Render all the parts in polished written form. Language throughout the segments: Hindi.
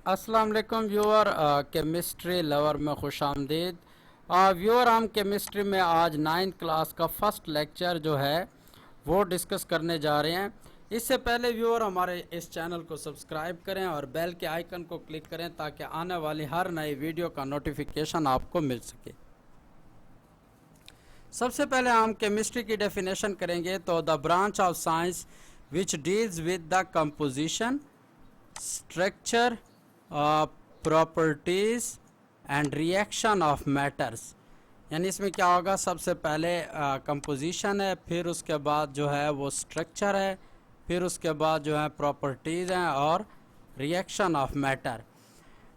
अस्सलाम वालेकुम व्यूअर, केमिस्ट्री लवर में खुश आमदीद। व्यूअर, हम केमिस्ट्री में आज 9th क्लास का फर्स्ट लेक्चर जो है वो डिस्कस करने जा रहे हैं। इससे पहले व्यूअर हमारे इस चैनल को सब्सक्राइब करें और बेल के आइकन को क्लिक करें ताकि आने वाली हर नई वीडियो का नोटिफिकेशन आपको मिल सके। सबसे पहले हम केमिस्ट्री की डेफिनेशन करेंगे। तो the branch of science which deals with the composition, structure, properties and reaction of matters. यानी इसमें क्या होगा, सबसे पहले कंपोजिशन है, फिर उसके बाद जो है वो स्ट्रक्चर है, फिर उसके बाद जो है प्रॉपर्टीज़ हैं और रिएक्शन ऑफ मैटर।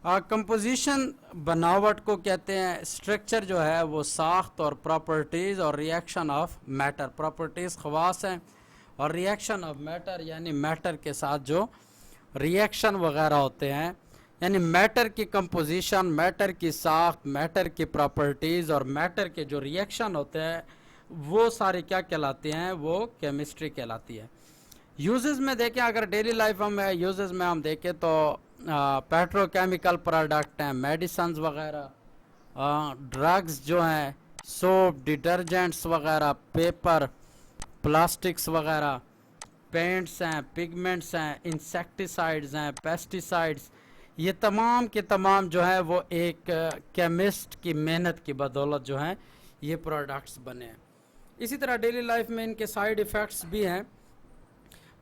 कंपोजिशन बनावट को कहते हैं, स्ट्रक्चर जो है वो साख्त, और प्रॉपर्टीज़ और reaction of matter, properties Khawas हैं और रिएक्शन ऑफ मैटर यानी मैटर के साथ जो रिएक्शन वगैरह होते हैं। यानी मैटर की कंपोजिशन, मैटर की साख्त, मैटर की प्रॉपर्टीज़ और मैटर के जो रिएक्शन होते हैं वो सारे क्या कहलाते हैं, वो केमिस्ट्री कहलाती है। यूजेस में देखें, अगर डेली लाइफ में यूजेस में हम देखें तो पेट्रोकेमिकल प्रोडक्ट हैं, मेडिसन्स वगैरह, ड्रग्स जो हैं, सोप, डिटर्जेंट्स वगैरह, पेपर, प्लास्टिक्स वगैरह, पेंट्स हैं, पिगमेंट्स हैं, इंसेक्टिसाइड्स हैं, पेस्टिसाइड्स, ये तमाम के तमाम जो है वो एक केमिस्ट की मेहनत की बदौलत जो है ये प्रोडक्ट्स बने हैं। इसी तरह डेली लाइफ में इनके साइड इफ़ेक्ट्स भी हैं।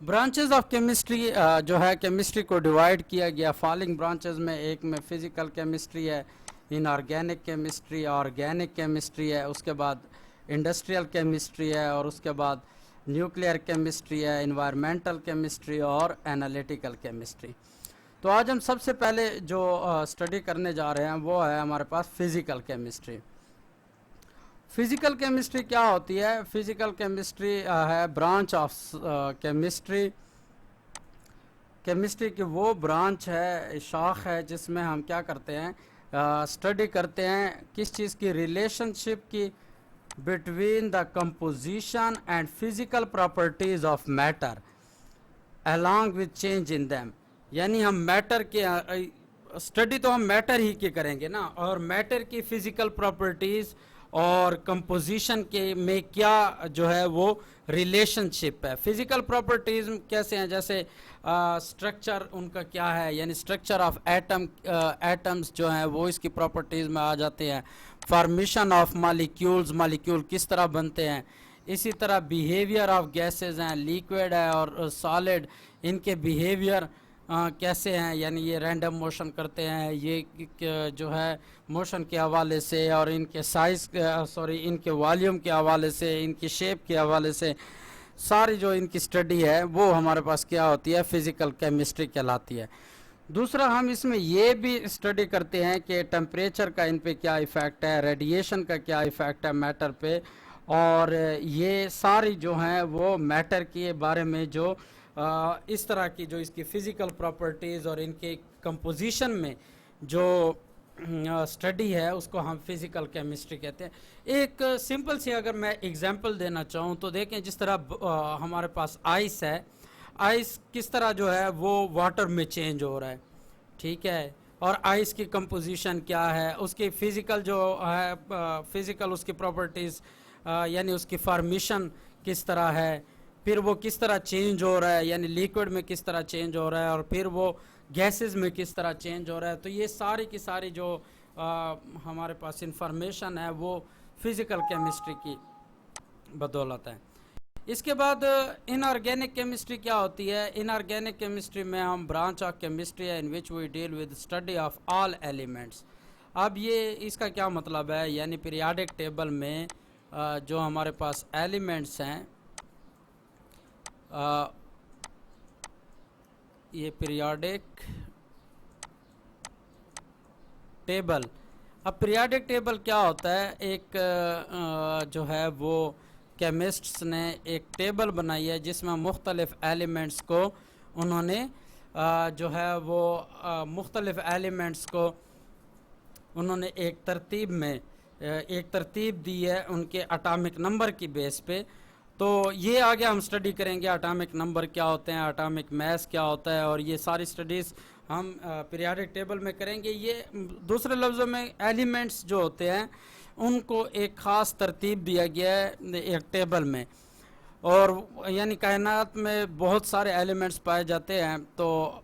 ब्रांचेस ऑफ केमिस्ट्री जो है केमिस्ट्री को डिवाइड किया गया फॉलोइंग ब्रांचेस में। एक में फ़िज़िकल केमिस्ट्री है, इनऑर्गेनिक केमिस्ट्री, ऑर्गेनिक केमिस्ट्री है, उसके बाद इंडस्ट्रियल केमिस्ट्री है, और उसके बाद न्यूक्लियर केमिस्ट्री है, इन्वायरमेंटल केमिस्ट्री और एनालिटिकल केमिस्ट्री। तो आज हम सबसे पहले जो स्टडी करने जा रहे हैं वो है हमारे पास फ़िज़िकल केमिस्ट्री। फ़िज़िकल केमिस्ट्री क्या होती है? फ़िज़िकल केमिस्ट्री है ब्रांच ऑफ केमिस्ट्री। केमिस्ट्री की वो ब्रांच है, शाख है, जिसमें हम क्या करते हैं, स्टडी करते हैं किस चीज़ की, रिलेशनशिप की between the composition and physical properties of matter along with change in them. यानी हम मैटर के स्टडी तो हम मैटर ही की करेंगे ना, और मैटर की फ़िज़िकल प्रॉपर्टीज़ और कंपोजिशन के में क्या जो है वो रिलेशनशिप है। फ़िज़िकल प्रॉपर्टीज़ कैसे हैं, जैसे स्ट्रक्चर उनका क्या है, यानी स्ट्रक्चर ऑफ एटम्स जो हैं वो इसकी प्रॉपर्टीज़ में आ जाते हैं। फॉर्मेशन ऑफ मालिक्यूल्स, मालिक्यूल किस तरह बनते हैं। इसी तरह बिहेवियर ऑफ गैसेस हैं, लिक्विड है और सॉलिड, इनके बिहेवियर कैसे हैं, यानी ये रैंडम मोशन करते हैं, ये जो है मोशन के हवाले से, और इनके साइज़ इनके वॉल्यूम के हवाले से, इनकी शेप के हवाले से सारी जो इनकी स्टडी है वो हमारे पास क्या होती है, फ़िज़िकल केमिस्ट्री कहलाती है। दूसरा, हम इसमें ये भी स्टडी करते हैं कि टेम्परेचर का इन पे क्या इफ़ेक्ट है, रेडिएशन का क्या इफ़ेक्ट है मैटर पे, और ये सारी जो हैं वो मैटर के बारे में जो इस तरह की जो इसकी फ़िज़िकल प्रॉपर्टीज़ और इनके कंपोजिशन में जो स्टडी है उसको हम फ़िज़िकल केमिस्ट्री कहते हैं। एक सिंपल सी अगर मैं एग्जांपल देना चाहूँ तो देखें, जिस तरह हमारे पास आइस है, आइस किस तरह जो है वो वाटर में चेंज हो रहा है, ठीक है, और आइस की कंपोजिशन क्या है, उसकी फ़िज़िकल जो है फ़िज़िकल उसकी प्रॉपर्टीज़ यानी उसकी फॉर्मेशन किस तरह है, फिर वो किस तरह चेंज हो रहा है, यानी लिक्विड में किस तरह चेंज हो रहा है, और फिर वो गैसेस में किस तरह चेंज हो रहा है। तो ये सारी की सारी जो हमारे पास इंफॉर्मेशन है वो फ़िज़िकल केमिस्ट्री की बदौलत है। इसके बाद इनऑर्गेनिक केमिस्ट्री क्या होती है? इनऑर्गेनिक केमिस्ट्री में हम ब्रांच ऑफ केमिस्ट्री है in which we deal with study of all elements. अब ये इसका क्या मतलब है, यानी पीरियाडिक टेबल में जो हमारे पास एलिमेंट्स हैं, ये पीरियाडिक टेबल। अब पीरियाडिक टेबल क्या होता है, एक जो है वो केमिस्ट्स ने एक टेबल बनाई है जिसमें मुख्तलिफ़ एलिमेंट्स को उन्होंने जो है वो मुख्तलिफ़ एलिमेंट्स को उन्होंने एक तरतीब दी है उनके एटॉमिक नंबर की बेस पे। तो ये आगे हम स्टडी करेंगे, एटॉमिक नंबर क्या होते हैं, एटॉमिक मास क्या होता है, और ये सारी स्टडीज़ हम पीरियाडिक टेबल में करेंगे। ये दूसरे लफ्ज़ों में एलिमेंट्स जो होते हैं उनको एक ख़ास तरतीब दिया गया है एक टेबल में, और यानी कायनात में बहुत सारे एलिमेंट्स पाए जाते हैं। तो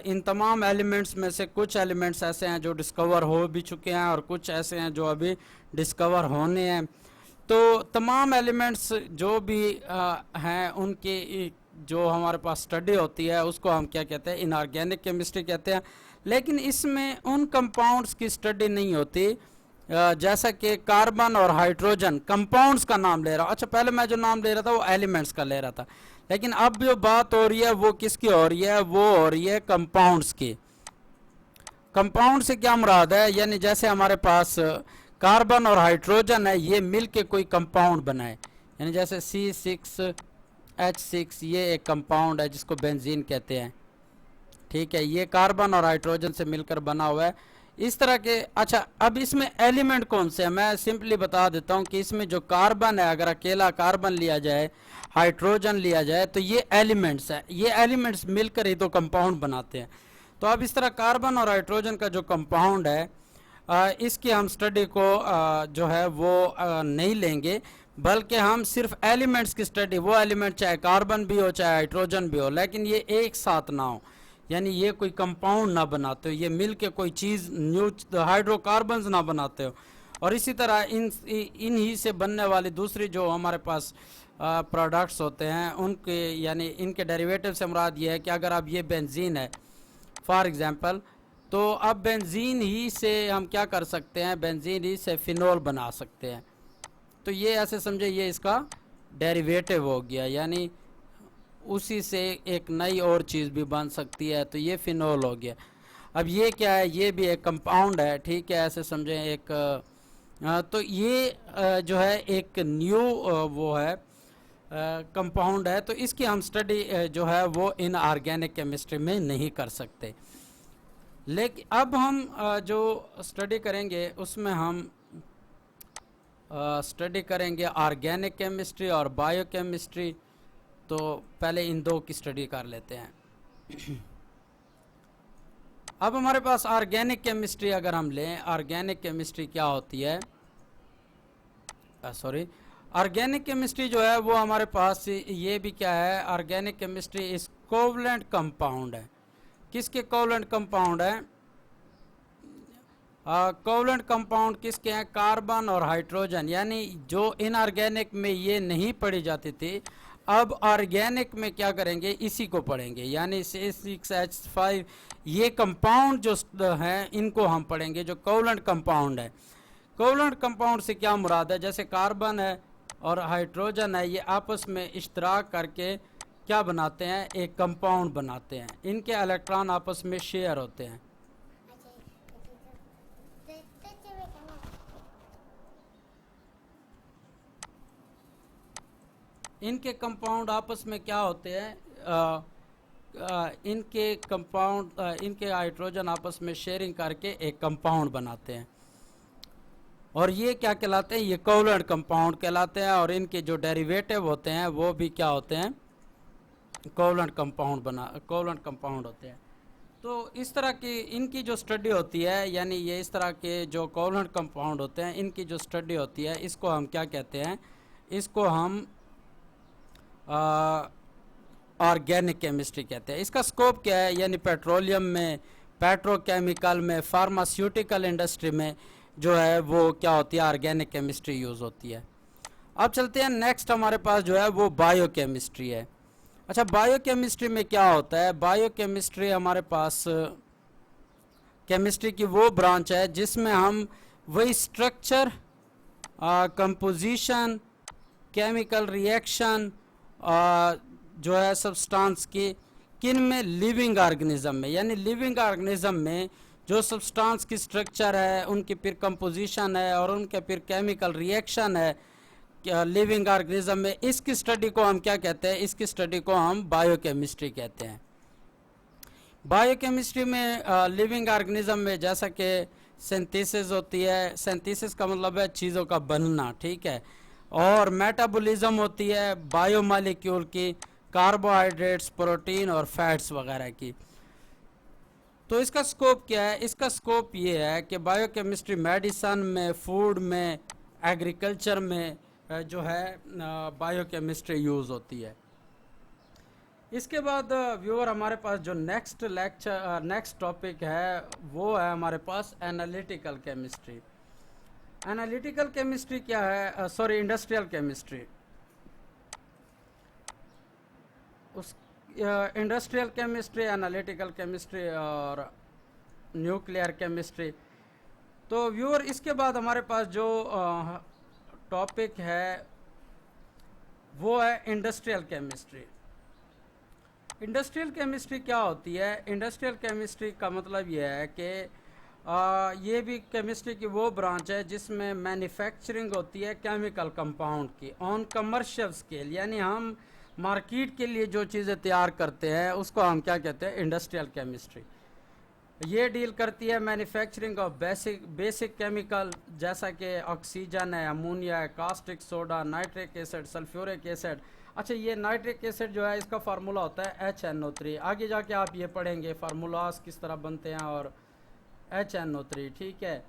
इन तमाम एलिमेंट्स में से कुछ एलिमेंट्स ऐसे हैं जो डिस्कवर हो भी चुके हैं और कुछ ऐसे हैं जो अभी डिस्कवर होने हैं। तो तमाम एलिमेंट्स जो भी हैं उनकी जो हमारे पास स्टडी होती है उसको हम क्या कहते हैं, इनऑर्गेनिक केमिस्ट्री कहते हैं। लेकिन इसमें उन कंपाउंड्स की स्टडी नहीं होती जैसा कि कार्बन और हाइड्रोजन कंपाउंड्स का नाम ले रहा हूँ। अच्छा, पहले मैं जो नाम ले रहा था वो एलिमेंट्स का ले रहा था, लेकिन अब जो बात हो रही है वो किसकी हो रही है, वो हो रही है कंपाउंड्स की। कंपाउंड से क्या मुराद है, यानी जैसे हमारे पास कार्बन और हाइड्रोजन है, ये मिल के कोई कंपाउंड बनाए, यानी जैसे C6H6 ये एक कंपाउंड है जिसको बेंजीन कहते हैं। ठीक है, ये कार्बन और हाइड्रोजन से मिलकर बना हुआ है इस तरह के। अच्छा, अब इसमें एलिमेंट कौन से हैं मैं सिंपली बता देता हूँ कि इसमें जो कार्बन है, अगर अकेला कार्बन लिया जाए, हाइड्रोजन लिया जाए, तो ये एलिमेंट्स है। ये एलिमेंट्स मिलकर ही तो कंपाउंड बनाते हैं। तो अब इस तरह कार्बन और हाइड्रोजन का जो कंपाउंड है इसकी हम स्टडी को जो है वो नहीं लेंगे, बल्कि हम सिर्फ एलिमेंट्स की स्टडी, वो एलिमेंट चाहे कार्बन भी हो चाहे हाइड्रोजन भी हो, लेकिन ये एक साथ ना हो, यानी ये कोई कंपाउंड ना बनाते हो, ये मिल के कोई चीज़ न्यू हाइड्रोकार्बन्स ना बनाते हो। और इसी तरह इन ही से बनने वाली दूसरी जो हमारे पास प्रोडक्ट्स होते हैं उनके, यानी इनके डेरिवेटिव से मुराद ये है कि अगर अब ये बेंजीन है फॉर एग्जांपल, तो अब बेंजीन ही से हम क्या कर सकते हैं, बेंजीन ही से फिनोल बना सकते हैं। तो ये ऐसे समझे ये इसका डेरिवेटिव हो गया, यानी उसी से एक नई और चीज़ भी बन सकती है, तो ये फिनोल हो गया। अब ये क्या है, ये भी एक कंपाउंड है। ठीक है, ऐसे समझें एक तो ये जो है एक न्यू वो है कंपाउंड है। तो इसकी हम स्टडी जो है वो इन ऑर्गेनिक केमिस्ट्री में नहीं कर सकते। लेकिन अब हम जो स्टडी करेंगे उसमें हम स्टडी करेंगे ऑर्गेनिक केमिस्ट्री और बायोकेमिस्ट्री। तो पहले इन दो की स्टडी कर लेते हैं। अब हमारे पास ऑर्गेनिक केमिस्ट्री अगर हम लें, ऑर्गेनिक केमिस्ट्री क्या होती है, ऑर्गेनिक केमिस्ट्री जो है वो हमारे पास ये भी क्या है, ऑर्गेनिक केमिस्ट्री इस कोवलेंट कंपाउंड है। किसके कोवलेंट कंपाउंड है, कोवलेंट कंपाउंड किसके हैं, कार्बन और हाइड्रोजन, यानी जो इनऑर्गेनिक में ये नहीं पढ़ी जाती थी, अब ऑर्गेनिक में क्या करेंगे, इसी को पढ़ेंगे, यानी C6H5 ये कंपाउंड जो हैं इनको हम पढ़ेंगे, जो कोवलेंट कंपाउंड है। कोवलेंट कंपाउंड से क्या मुराद है, जैसे कार्बन है और हाइड्रोजन है, ये आपस में इश्तराक करके क्या बनाते हैं, एक कंपाउंड बनाते हैं। इनके इलेक्ट्रॉन आपस में शेयर होते हैं। इनके कंपाउंड आपस में क्या होते हैं, इनके कंपाउंड इनके हाइड्रोजन आपस में शेयरिंग करके एक कंपाउंड बनाते हैं, और ये क्या कहलाते हैं, ये कोवलेंट कंपाउंड कहलाते हैं। और इनके जो डेरिवेटिव होते हैं वो भी क्या होते हैं, कोवलेंट कंपाउंड होते हैं। तो इस तरह की इनकी जो स्टडी होती है, यानी ये इस तरह के जो कोवलेंट कंपाउंड होते हैं इनकी जो स्टडी होती है, इसको हम क्या कहते हैं, इसको हम ऑर्गेनिक केमिस्ट्री कहते हैं। इसका स्कोप क्या है, यानी पेट्रोलियम में, पेट्रोकेमिकल में, फार्मास्यूटिकल इंडस्ट्री में जो है वो क्या होती है, ऑर्गेनिक केमिस्ट्री यूज़ होती है। अब चलते हैं नेक्स्ट, हमारे पास जो है वो बायोकेमिस्ट्री है। अच्छा, बायोकेमिस्ट्री में क्या होता है, बायोकेमिस्ट्री हमारे पास केमिस्ट्री की वो ब्रांच है जिसमें हम वही स्ट्रक्चर, कंपोजिशन, केमिकल रिएक्शन जो है सब्सटेंस की, किन में, लिविंग ऑर्गेनिज्म में, यानी लिविंग ऑर्गेनिज्म में जो सब्सटेंस की स्ट्रक्चर है, उनकी फिर कंपोजिशन है और उनके फिर केमिकल रिएक्शन है लिविंग ऑर्गेनिज्म में, इसकी स्टडी को हम क्या कहते हैं, इसकी स्टडी को हम बायोकेमिस्ट्री कहते हैं। बायोकेमिस्ट्री में लिविंग ऑर्गेनिज्म में जैसा कि सिंथेसिस होती है, सिंथेसिस का मतलब है चीज़ों का बनना, ठीक है, और मेटाबॉलिज्म होती है बायोमॉलिक्यूल की, कार्बोहाइड्रेट्स, प्रोटीन और फैट्स वगैरह की। तो इसका स्कोप क्या है? इसका स्कोप ये है कि बायोकेमिस्ट्री मेडिसन में, फूड में, एग्रीकल्चर में जो है बायोकेमिस्ट्री यूज़ होती है। इसके बाद व्यूअर हमारे पास जो नेक्स्ट टॉपिक है वो है हमारे पास एनालिटिकल केमिस्ट्री। एनालिटिकल केमिस्ट्री क्या है? Sorry, industrial chemistry. उस इंडस्ट्रियल केमिस्ट्री, एनालिटिकल केमिस्ट्री और न्यूक्लियर केमिस्ट्री। तो व्यूअर इसके बाद हमारे पास जो टॉपिक है वो है इंडस्ट्रियल केमिस्ट्री। इंडस्ट्रियल केमिस्ट्री क्या होती है? इंडस्ट्रियल केमिस्ट्री का मतलब यह है कि ये भी केमिस्ट्री की वो ब्रांच है जिसमें मैन्युफैक्चरिंग होती है केमिकल कंपाउंड की ऑन कमर्शियल स्केल, यानी हम मार्केट के लिए जो चीज़ें तैयार करते हैं उसको हम क्या कहते हैं? Industrial chemistry. ये डील करती है मैन्युफैक्चरिंग ऑफ बेसिक केमिकल, जैसा कि ऑक्सीजन है, अमोनिया है, caustic soda, nitric acid, sulphuric acid. अच्छा, ये नाइट्रिक एसिड जो है इसका फार्मूला होता है HNO3। आगे जाके आप ये पढ़ेंगे फार्मूलाज किस तरह बनते हैं और HNO3, ठीक है,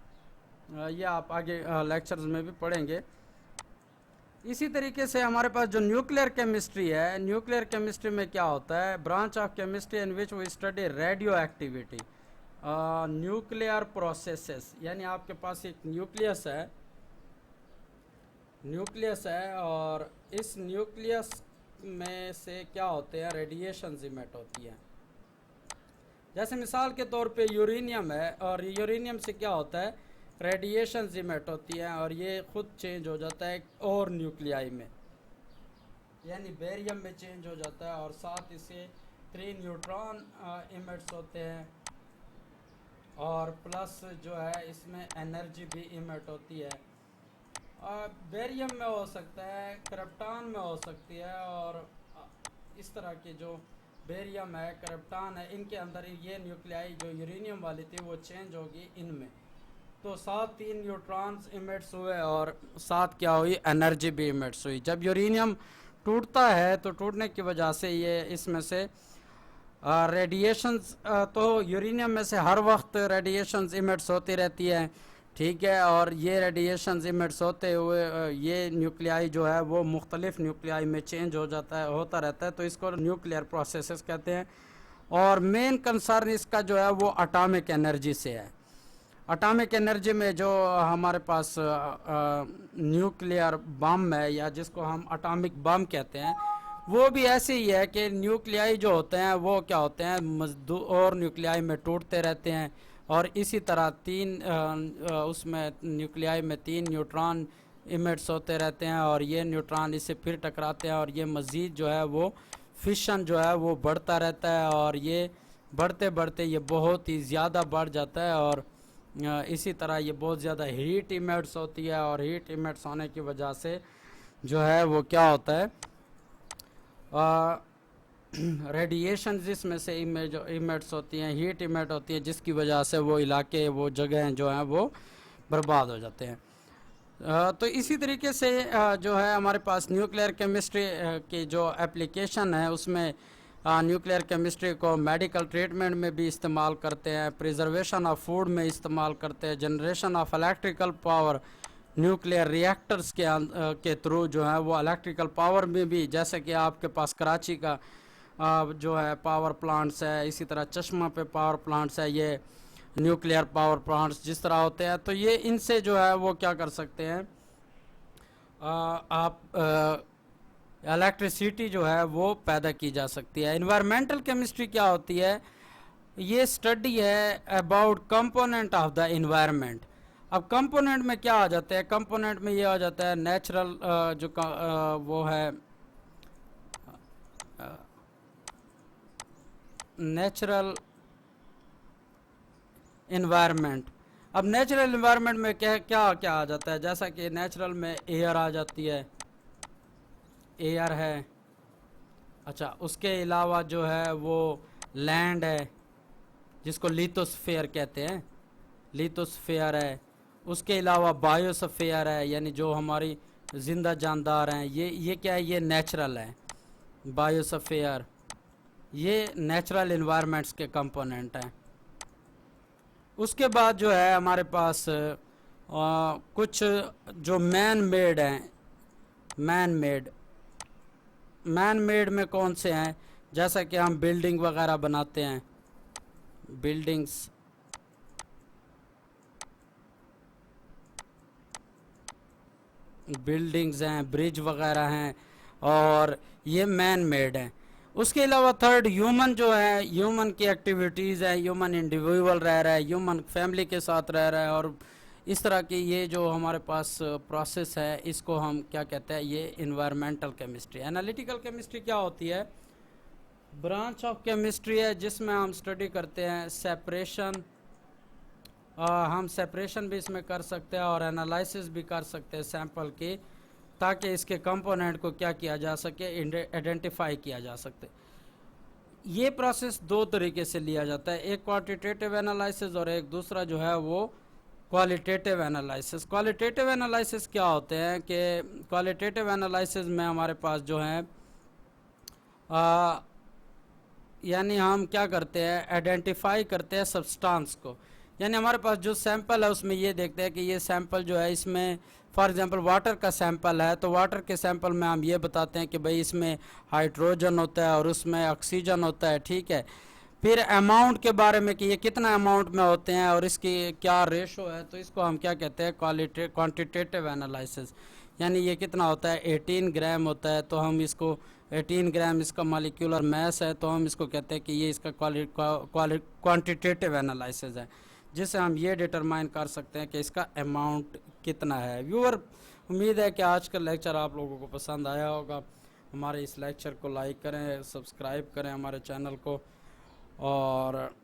ये आप आगे लेक्चर्स में भी पढ़ेंगे। इसी तरीके से हमारे पास जो न्यूक्लियर केमिस्ट्री है, न्यूक्लियर केमिस्ट्री में क्या होता है? Branch of chemistry in which we study radioactivity, nuclear processes, यानी आपके पास एक न्यूक्लियस है और इस न्यूक्लियस में से क्या होते हैं? रेडिएशन इमिट होती है। जैसे मिसाल के तौर पे यूरेनियम है और यूरेनियम से क्या होता है? रेडिएशन इमिट होती है और ये खुद चेंज हो जाता है और न्यूक्लियाई में, यानी बेरियम में चेंज हो जाता है और साथ इसे 3 न्यूट्रॉन इमिट्स होते हैं और प्लस जो है इसमें एनर्जी भी इमिट होती है। बेरियम में हो सकता है, क्रिप्टॉन में हो सकती है और इस तरह के जो बेरियम है, क्रिप्टॉन है, इनके अंदर ये न्यूक्लियाई जो यूरेनियम वाली थी वो चेंज होगी इनमें। तो साथ 3 न्यूट्रॉन्स इमिट्स हुए और साथ क्या हुई? एनर्जी भी इमिट्स हुई। जब यूरेनियम टूटता है तो टूटने की वजह से ये इसमें से रेडिएशंस, तो यूरेनियम में से हर वक्त रेडिएशंस इमिट्स होती रहती है, ठीक है, और ये रेडिएशंस इमिट्स होते हुए ये न्यूक्लियाई जो है वो मुख्तलिफ न्यूक्लियाई में चेंज होता रहता है, तो इसको न्यूक्लियर प्रोसेसेस कहते हैं। और मेन कंसर्न इसका जो है वो एटॉमिक एनर्जी से है। एटॉमिक एनर्जी में जो हमारे पास न्यूक्लियर बम है या जिसको हम एटॉमिक बम कहते हैं, वो भी ऐसे ही है कि न्यूक्लियाई जो होते हैं वो क्या होते हैं? और न्यूक्लियाई में टूटते रहते हैं और इसी तरह उसमें न्यूक्लियाई में 3 न्यूट्रॉन इमिट्स होते रहते हैं और ये न्यूट्रॉन इससे फिर टकराते हैं और ये मज़ीद जो है वो फिशन जो है वो बढ़ता रहता है और ये बढ़ते बढ़ते ये बहुत ही ज़्यादा बढ़ जाता है और इसी तरह ये बहुत ज़्यादा हीट इमिट्स होती है और हीट इमिट्स होने की वजह से जो है वो क्या होता है? रेडिएशन जिसमें से इमिट्स होती हैं, हीट इमिट होती है, जिसकी वजह से वो इलाके, वो जगह जो हैं वो बर्बाद हो जाते हैं। तो इसी तरीके से जो है हमारे पास न्यूक्लियर केमिस्ट्री की जो एप्लीकेशन है उसमें न्यूक्लियर केमिस्ट्री को मेडिकल ट्रीटमेंट में भी इस्तेमाल करते हैं, प्रिजर्वेशन ऑफ फूड में इस्तेमाल करते हैं, generation of electrical power nuclear reactors के थ्रू जो है वो इलेक्ट्रिकल पावर में भी, जैसे कि आपके पास कराची का जो है पावर प्लांट्स है, इसी तरह चश्मा पे पावर प्लांट्स है, ये न्यूक्लियर पावर प्लांट्स जिस तरह होते हैं, तो ये इनसे जो है वो क्या कर सकते हैं? आप इलेक्ट्रिसिटी जो है वो पैदा की जा सकती है। इन्वायरमेंटल केमिस्ट्री क्या होती है? ये स्टडी है about component of the environment. अब कंपोनेंट में क्या आ जाता है? कंपोनेंट में ये आ जाता है नेचुरल वो है नेचुरल इन्वायरमेंट। अब नेचुरल इन्वायरमेंट में क्या क्या क्या आ जाता है? जैसा कि नेचुरल में एयर आ जाती है, एयर है। अच्छा, उसके अलावा जो है वो लैंड है जिसको लिथोस्फीयर कहते हैं, लिथोस्फीयर है। उसके अलावा बायोस्फीयर है, यानी जो हमारी जिंदा जानदार हैं, ये क्या है? ये नेचुरल है। बायोस्फीयर ये नेचुरल इन्वायरमेंट्स के कंपोनेंट हैं। उसके बाद जो है हमारे पास कुछ जो मैन मेड मैन मेड में कौन से हैं, जैसा कि हम बिल्डिंग वगैरह बनाते हैं, बिल्डिंग्स बिल्डिंग्स हैं, ब्रिज वगैरह हैं, और ये मैन मेड हैं। उसके अलावा थर्ड ह्यूमन जो है, ह्यूमन की एक्टिविटीज़ है, ह्यूमन इंडिविजुअल रह रहा है, ह्यूमन फैमिली के साथ रह रहा है, और इस तरह की ये जो हमारे पास प्रोसेस है इसको हम क्या कहते हैं, ये इन्वायरमेंटल केमिस्ट्री। एनालिटिकल केमिस्ट्री क्या होती है, ब्रांच ऑफ केमिस्ट्री है जिसमें हम स्टडी करते हैं सेपरेशन, हम सेपरेशन भी इसमें कर सकते हैं और एनालिसिस भी कर सकते हैं सैंपल की, ताकि इसके कंपोनेंट को क्या किया जा सके, आइडेंटिफाई किया जा सकते। ये प्रोसेस दो तरीके से लिया जाता है, एक क्वांटिटेटिव एनालिसिस और एक दूसरा जो है वो क्वालिटेटिव एनालिसिस। क्वालिटेटिव एनालिसिस क्या होते हैं कि क्वालिटेटिव एनालिसिस में हमारे पास जो है यानी हम क्या करते हैं, आइडेंटिफाई करते हैं सब्सटेंस को। यानी हमारे पास जो सैंपल है उसमें ये देखते हैं कि ये सैंपल जो है, इसमें फॉर एग्जांपल वाटर का सैंपल है, तो वाटर के सैंपल में हम ये बताते हैं कि भाई इसमें हाइड्रोजन होता है और उसमें ऑक्सीजन होता है, ठीक है। फिर अमाउंट के बारे में कि ये कितना अमाउंट में होते हैं और इसकी क्या रेशो है, तो इसको हम क्या कहते हैं, क्वांटिटेटिव एनालिसिस। यानी ये कितना होता है, 18 ग्राम होता है, तो हम इसको 18 ग्राम इसका मॉलिक्यूलर मास है, तो हम इसको कहते हैं कि ये इसका क्वांटिटेटिव एनालिसिस है, जिससे हम ये डिटरमाइन कर सकते हैं कि इसका अमाउंट कितना है। व्यूअर, उम्मीद है कि आज का लेक्चर आप लोगों को पसंद आया होगा। हमारे इस लेक्चर को लाइक करें, सब्सक्राइब करें हमारे चैनल को, और